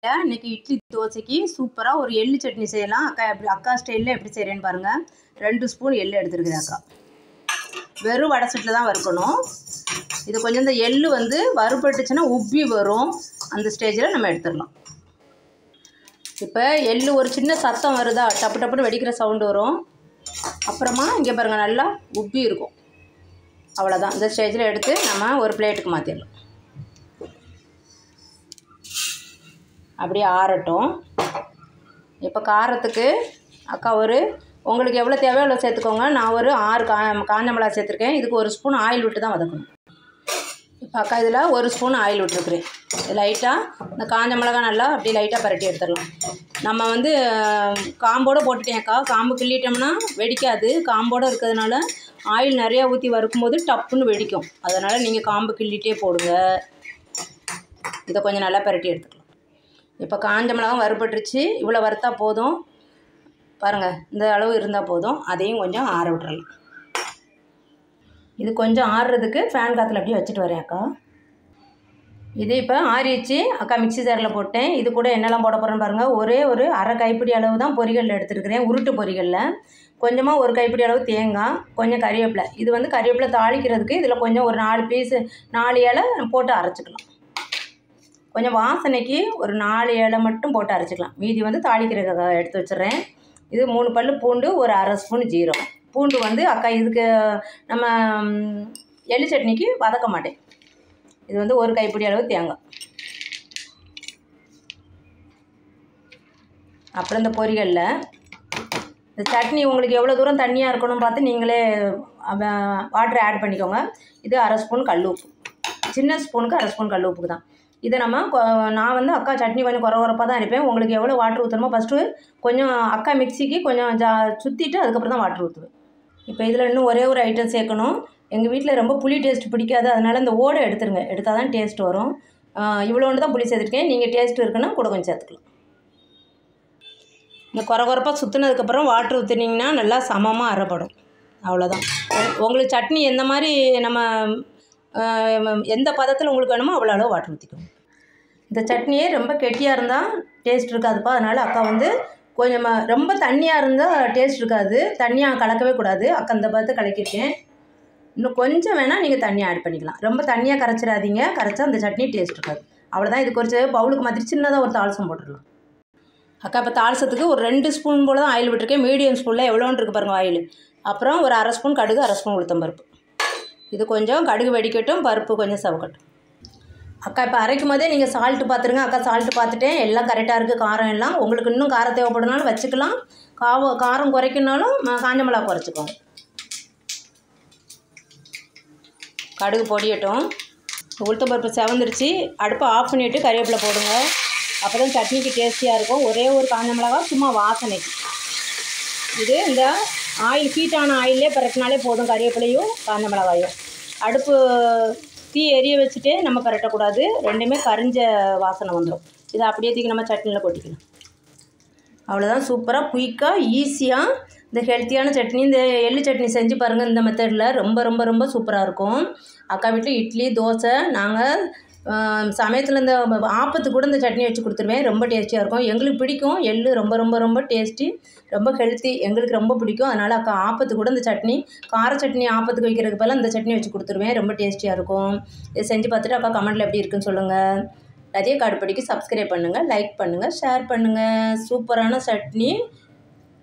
இன்னைக்கு இட்லி தோசைக்கு சூப்பராக ஒரு எள்ளு சட்னி செய்யலாம். அக்கா ஸ்டைலில் எப்படி செய்கிறேன்னு பாருங்கள். 2 ஸ்பூன் எள்ளு எடுத்துருக்குது அக்கா. வெறும் வடை சட்டில் தான் வறுக்கணும். இது கொஞ்சம் இந்த எள்ளு வந்து வறுபட்டுச்சுன்னா உப்பி வரும். அந்த ஸ்டேஜில் நம்ம எடுத்துடலாம். இப்போ எள்ளு ஒரு சின்ன சத்தம் வருதா, டப்பு டப்புன்னு வெடிக்கிற சவுண்டு வரும். அப்புறமா இங்கே பாருங்கள், நல்லா உப்பி இருக்கும். அவ்வளோதான். இந்த ஸ்டேஜில் எடுத்து நம்ம ஒரு பிளேட்டுக்கு மாற்றிடலாம். அப்படியே ஆறட்டும். இப்போ காரத்துக்கு அக்கா உங்களுக்கு எவ்வளோ தேவையோ அவ்வளோ சேர்த்துக்கோங்க. நான் ஒரு 6 காஞ்ச மிளகா சேர்த்துருக்கேன். இதுக்கு 1 ஸ்பூன் ஆயில் விட்டு தான் வதக்கணும். இப்போ அக்கா இதில் 1 ஸ்பூன் ஆயில் விட்டுருக்குறேன். லைட்டாக இந்த காஞ்ச மிளகா நல்லா அப்படியே லைட்டாக பரட்டி எடுத்துடலாம். நம்ம வந்து காம்போடு போட்டுட்டேன் அக்கா. காம்பு கிள்ளிட்டோம்னா வெடிக்காது. காம்போடு இருக்கிறதுனால ஆயில் நிறையா ஊற்றி வறுக்கும்போது டப்புன்னு வெடிக்கும். அதனால் நீங்கள் காம்பு கிள்ளிட்டே போடுங்க. இதை கொஞ்சம் நல்லா பரட்டி எடுத்துக்கலாம். இப்போ காஞ்ச மிளகாய் வறுபட்டுருச்சு. இவ்வளோ வறுத்தா போதும். பாருங்கள், இந்த அளவு இருந்தால் போதும். அதையும் கொஞ்சம் ஆற விட்டுறலாம். இது கொஞ்சம் ஆறுறதுக்கு ஃபேன் காற்றுல அப்படியே வச்சுட்டு வரேன் அக்கா. இது இப்போ ஆறிச்சு அக்கா. மிக்ஸி ஜாரில் போட்டேன். இது கூட என்னெல்லாம் போட போகிறேன்னு பாருங்கள். ஒரு அரை கைப்பிடி அளவு தான் பொரிகல்ல எடுத்துருக்கிறேன். உருட்டு பொரிகல்ல கொஞ்சமாக 1 கைப்பிடி அளவு தேங்காய், கொஞ்சம் கறிவேப்பிலை. இது வந்து கறிவேப்பிலை தாளிக்கிறதுக்கு இதில் கொஞ்சம் ஒரு 4 இலை போட்டு அரைச்சிக்கலாம். கொஞ்சம் வாசனைக்கு ஒரு 4 இலை மட்டும் போட்டு அரைச்சிக்கலாம். மீதி வந்து தாளிக்கிறதுக்காக எடுத்து வச்சிடுறேன். இது 3 பல்லு பூண்டு, ஒரு அரை ஸ்பூன் ஜீரகம். பூண்டு வந்து அக்கா இதுக்கு நம்ம எள்ளு சட்னிக்கு வதக்க மாட்டேன். இது வந்து 1 கைப்பிடி அளவு தேங்காய். அப்புறம் இந்த பொரிகளில் இந்த சட்னி உங்களுக்கு எவ்வளோ தூரம் தண்ணியாக இருக்கணும்னு பார்த்து நீங்களே வாட்டர் ஆட் பண்ணிக்கோங்க. இது அரை ஸ்பூன் கல் உப்பு. சின்ன ஸ்பூனுக்கு அரை ஸ்பூன் கல் உப்புக்கு தான். இதை நான் வந்து அக்கா சட்னி கொஞ்சம் குறப்பாக தான் அரைப்பேன். உங்களுக்கு எவ்வளோ வாட்டர் ஊற்றணுமோ ஃபஸ்ட்டு கொஞ்சம் அக்கா மிக்சிக்கு கொஞ்சம் சுற்றிட்டு அதுக்கப்புறம் தான் வாட்டர் ஊற்றுவேன். இப்போ இதில் இன்னும் ஒரே ஒரு ஐட்டம் சேர்க்கணும். எங்கள் வீட்டில் ரொம்ப புளி டேஸ்ட் பிடிக்காது. அதனால் இந்த ஓடை எடுத்துருங்க. எடுத்தால் தான் டேஸ்ட் வரும். இவ்வளோண்டு தான் புளி சேர்த்துருக்கேன். நீங்கள் டேஸ்ட் இருக்குன்னா கூட கொஞ்சம் சேர்த்துக்கலாம். இந்த குறப்பாக சுற்றினதுக்கப்புறம் வாட்டர் ஊற்றினீங்கன்னா நல்லா சமமாக அரைப்படும். அவ்வளோதான். உங்களுக்கு சட்னி எந்த மாதிரி எந்த பதத்தில் உங்களுக்கு வேணுமோ அவ்வளோ அளவு வாட்டர் ஊற்றிக்கணும். இந்த சட்னியே ரொம்ப கெட்டியாக இருந்தால் டேஸ்ட் இருக்காதுப்பா. அதனால் அக்கா வந்து கொஞ்சம் ரொம்ப தண்ணியாக இருந்தால் டேஸ்ட் இருக்காது. தண்ணியாக கலக்கவே கூடாது. அக்கா இந்த பதத்தை கலக்கியிருக்கேன். இன்னும் கொஞ்சம் வேணால் நீங்கள் தண்ணி ஆட் பண்ணிக்கலாம். ரொம்ப தண்ணியாக கரைச்சிடாதீங்க. கரைச்சா அந்த சட்னி டேஸ்ட் இருக்காது. அவ்வளோதான். இதுக்கு ஒரு பவுலுக்கு மாதிரி சின்னதாக ஒரு தாளசம் போட்டுடலாம். அக்கா இப்போ தாளசத்துக்கு ஒரு 2 ஸ்பூன் போல் தான் ஆயில் விட்டுருக்கேன். மீடியம் ஸ்பூனில் எவ்வளோன்னு இருக்குது பாருங்கள் ஆயில். அப்புறம் ஒரு அரை ஸ்பூன் கடுகு, அரை ஸ்பூன் உளுத்தம்பருப்பு. இது கொஞ்சம் கடுகு வெடிக்கட்டும், பருப்பு கொஞ்சம் சவக்கட்டும். அக்கா இப்போ அரைக்கும் போதே நீங்கள் சால்ட்டு பார்த்துருங்க. அக்கா சால்ட்டு பார்த்துட்டேன். எல்லாம் கரெக்டாக இருக்குது. காரம் எல்லாம் உங்களுக்கு இன்னும் காரம் தேவைப்படுனாலும் வச்சுக்கலாம். காரம் குறைக்கணுனாலும் காஞ்ச மிளகா குறைச்சிக்கோங்க. கடுகு பொடியட்டும். உளுத்தம்பருப்பு செவந்துருச்சு. அடுப்பை ஆஃப் பண்ணிவிட்டு கறிவேப்பிலை போடுங்க. அப்போ தான் சட்னிக்கு டேஸ்டியாக இருக்கும். ஒரே ஒரு காஞ்ச மிளகா சும்மா வாசனைக்கு. இது இந்த ஆயில் ஹீட்டான ஆயிலே பரட்டினாலே போதும். கறிவேப்பிலையும் காஞ்ச மிளகாயும். அடுப்பு தீ எரிய வச்சுட்டே நம்ம பரட்டக்கூடாது. ரெண்டுமே கரிஞ்ச வாசனை வந்துடும். இதை அப்படியே தூக்கி நம்ம சட்னியில் கொட்டிக்கலாம். அவ்வளோதான். சூப்பராக குயிக்காக ஈஸியாக இந்த ஹெல்த்தியான சட்னி, இந்த எள்ளு சட்னி செஞ்சு பாருங்கள். இந்த மெத்தடில் ரொம்ப ரொம்ப ரொம்ப சூப்பராக இருக்கும். அக்கா வீட்டில் இட்லி, தோசை, நாங்கள் சமயத்தில் இந்த ஆப்பத்து கூட இந்த சட்னி வச்சு கொடுத்துருவேன். ரொம்ப டேஸ்டியாக இருக்கும். எங்களுக்கு பிடிக்கும். எள்ளு ரொம்ப ரொம்ப ரொம்ப டேஸ்டி, ரொம்ப ஹெல்த்தி. எங்களுக்கு ரொம்ப பிடிக்கும். அதனால் அக்கா ஆப்பத்து கூட இந்த சட்னி, கார சட்னி ஆப்பத்துக்கு வைக்கிறதுக்கு பதிலாக இந்த சட்னி வச்சு கொடுத்துருவேன். ரொம்ப டேஸ்டியாக இருக்கும். இதை செஞ்சு பார்த்துட்டு அக்கா கமெண்ட்டில் எப்படி இருக்குன்னு சொல்லுங்கள். அதே காடுப்படிக்கு சப்ஸ்கிரைப் பண்ணுங்கள், லைக் பண்ணுங்கள், ஷேர் பண்ணுங்கள். சூப்பரான சட்னி.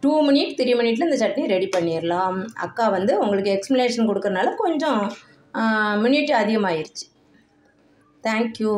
2 மினிட் 3 மினிட்டில் இந்த சட்னி ரெடி பண்ணிடலாம். அக்கா வந்து உங்களுக்கு எக்ஸ்ப்ளனேஷன் கொடுக்கறனால கொஞ்சம் மினிட் அதிகமாகிருச்சு. Thank you.